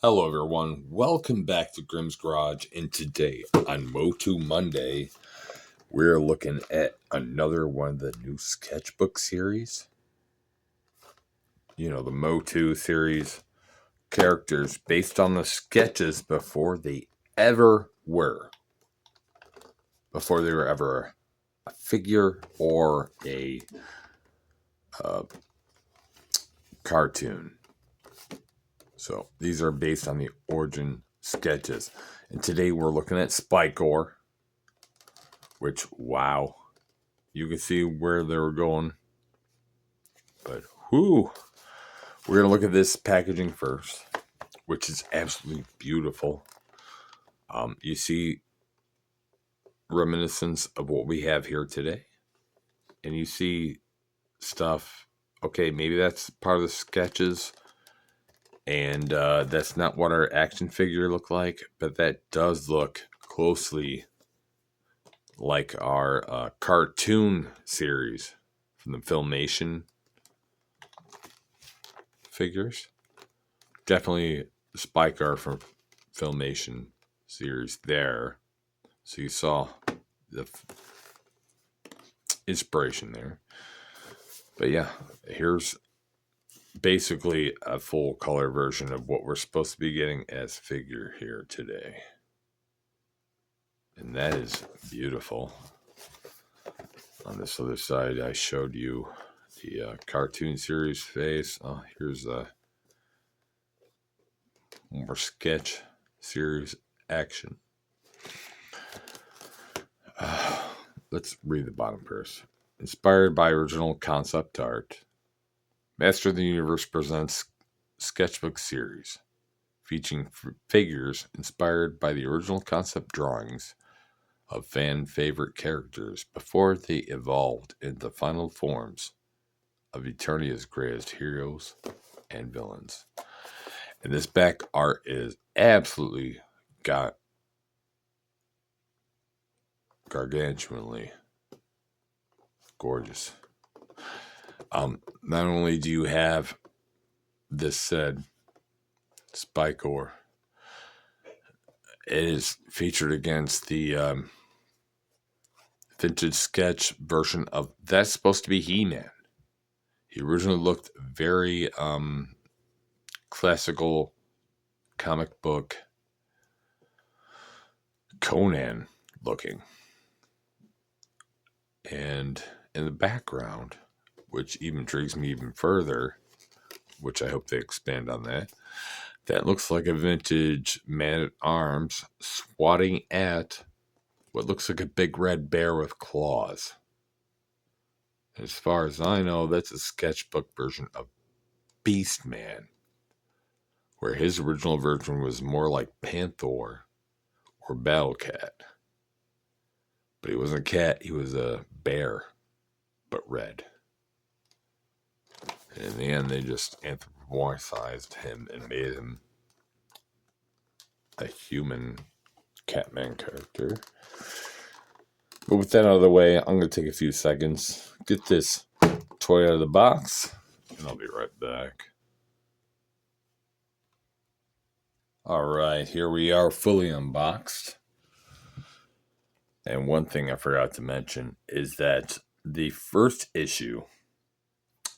Hello everyone, welcome back to Grimm's Garage, and today on MOTU Monday, we're looking at another one of the new sketchbook series. You know, the MOTU series, characters based on the sketches before they were ever a figure or a cartoon. So these are based on the origin sketches. And today we're looking at SPIKOR, which, wow, you can see where they were going. But, we're going to look at this packaging first, which is absolutely beautiful. You see reminiscence of what we have here today. And you see stuff, okay, maybe that's part of the sketches. And that's not what our action figure looked like, but that does look closely like our cartoon series from the Filmation figures. Definitely SPIKOR from Filmation series there. So you saw the inspiration there. But yeah, here's basically a full color version of what we're supposed to be getting as figure here today. And that is beautiful. On this other side, I showed you the cartoon series face. Oh, here's more sketch series action. Let's read the bottom first. Inspired by original concept art, Master of the Universe presents sketchbook series featuring figures inspired by the original concept drawings of fan favorite characters before they evolved into final forms of Eternia's greatest heroes and villains. And this back art is absolutely gargantuanly gorgeous. Not only do you have this said SPIKOR, it is featured against the vintage sketch version of that's supposed to be He-Man. He originally looked very classical comic book Conan looking. And in the background, which even intrigues me even further, which I hope they expand on that looks like a vintage man-at-arms swatting at what looks like a big red bear with claws. As far as I know, that's a sketchbook version of Beastman, where his original version was more like Panther or Battle Cat. But he wasn't a cat, he was a bear, but red. And in the end, they just anthropomorphized him and made him a human Catman character. But with that out of the way, I'm going to take a few seconds, get this toy out of the box, and I'll be right back. All right, here we are, fully unboxed. And one thing I forgot to mention is that the first issue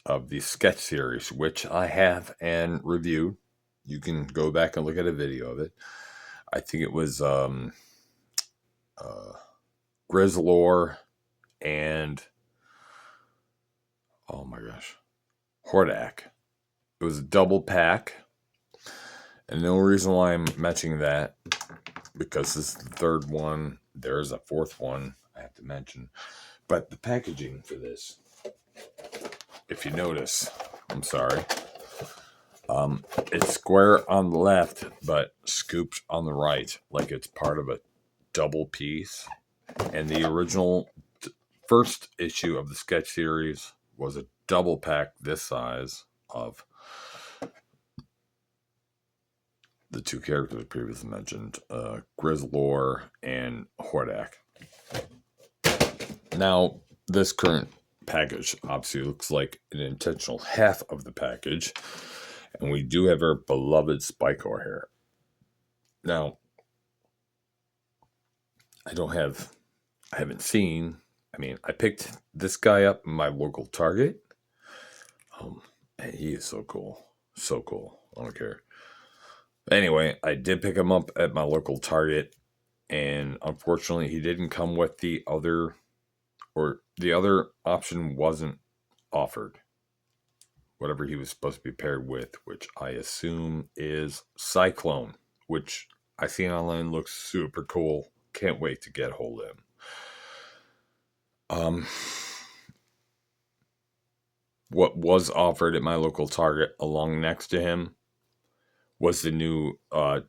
of the sketch series, which I have and reviewed, you can go back and look at a video of it. I think it was Grizzlor and oh my gosh, Hordak. It was a double pack. And the only reason why I'm mentioning that, because this is the third one, there's a fourth one I have to mention. But the packaging for this, if you notice, I'm sorry, it's square on the left, but scooped on the right, like it's part of a double piece. And the original first issue of the sketch series was a double pack this size of the two characters previously mentioned, Grizzlor and Hordak. Now, this current package obviously looks like an intentional half of the package. And we do have our beloved SPIKOR here. Now, I haven't seen, I picked this guy up in my local Target. And he is so cool. So cool. I don't care. Anyway, I did pick him up at my local Target, and unfortunately he didn't come with the other option wasn't offered. Whatever he was supposed to be paired with, which I assume is Cyclone, which I see online looks super cool. Can't wait to get hold of him. What was offered at my local Target along next to him was the new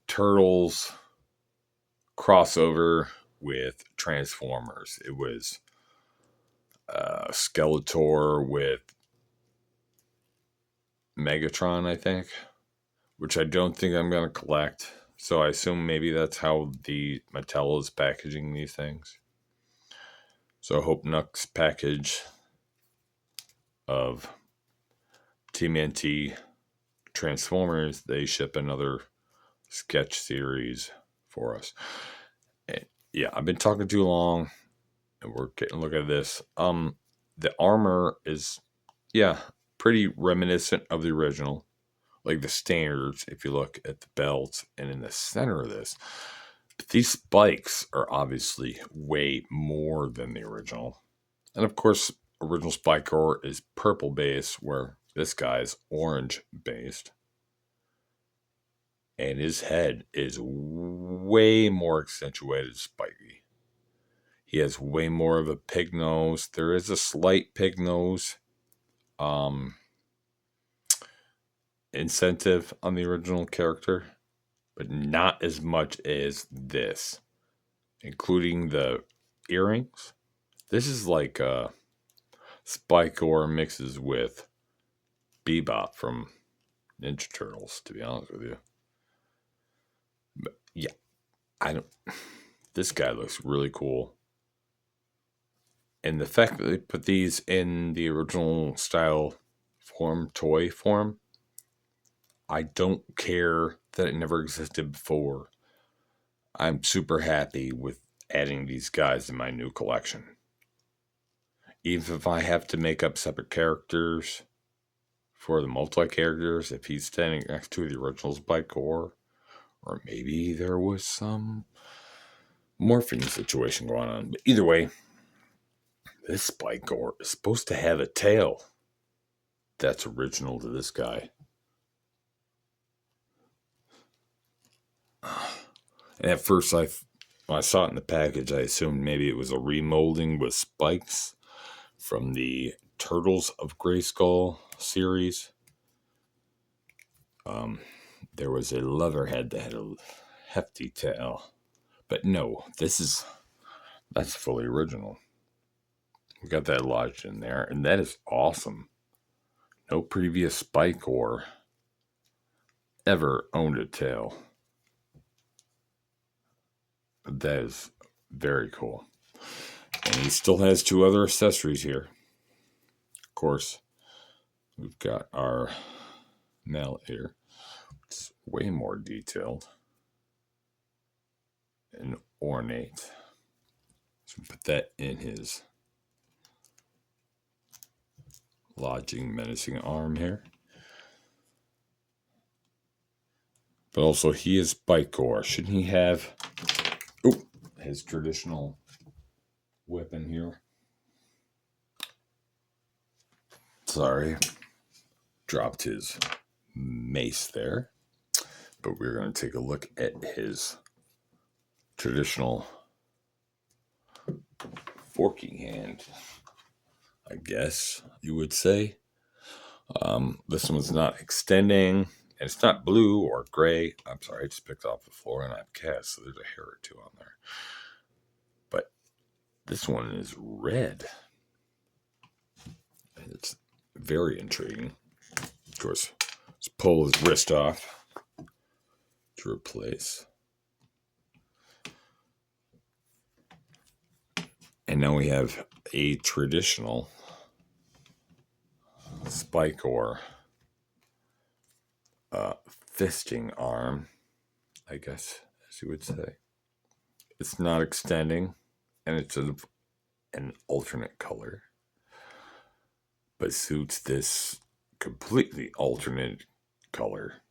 Turtles crossover with Transformers. It was Skeletor with Megatron, I think, which I don't think I'm going to collect. So I assume maybe that's how the Mattel is packaging these things. So I hope Nuck's package of TMNT Transformers, they ship another sketch series for us. And yeah, I've been talking too long, and we're getting a look at this. The armor is, pretty reminiscent of the original, like the standards. If you look at the belts and in the center of this, but these spikes are obviously way more than the original. And of course, original SPIKOR is purple base, where this guy is orange based. And his head is way more accentuated, spiky. He has way more of a pig nose. There is a slight pig nose incentive on the original character, but not as much as this, including the earrings. This is like SPIKOR mixes with Bebop from Ninja Turtles, to be honest with you. But yeah, this guy looks really cool. And the fact that they put these in the original style form, toy form, I don't care that it never existed before. I'm super happy with adding these guys in my new collection. Even if I have to make up separate characters for the multi-characters, if he's standing next to the original SPIKOR, or maybe there was some morphing situation going on. But either way, this SPIKOR is supposed to have a tail that's original to this guy. And at first, when I saw it in the package, I assumed maybe it was a remolding with spikes from the Turtles of Grayskull series. There was a leatherhead that had a hefty tail. But no, that's fully original. We got that lodged in there, and that is awesome. No previous SPIKOR ever owned a tail. That is very cool. And he still has 2 other accessories here. Of course, we've got our mallet here. It's way more detailed and ornate. So we put that in his lodging menacing arm here. But also, he is SPIKOR. Shouldn't he have his traditional weapon here? Sorry. Dropped his mace there. But we're going to take a look at his traditional forking hand, I guess you would say. This one's not extending, and it's not blue or gray. I'm sorry, I just picked off the floor and I've cast, so there's a hair or 2 on there. But this one is red. And it's very intriguing. Of course, let's pull his wrist off to replace. And now we have a traditional SPIKOR fisting arm, I guess, as you would say. It's not extending, and it's an alternate color, but suits this completely alternate color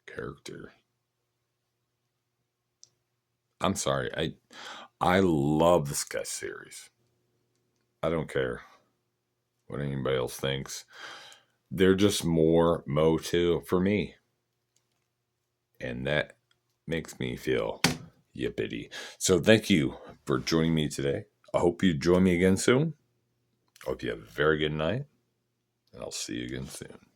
character. I'm sorry, I love the sketch series. I don't care what anybody else thinks. They're just more MOTU for me. And that makes me feel yippity. So thank you for joining me today. I hope you join me again soon. I hope you have a very good night. And I'll see you again soon.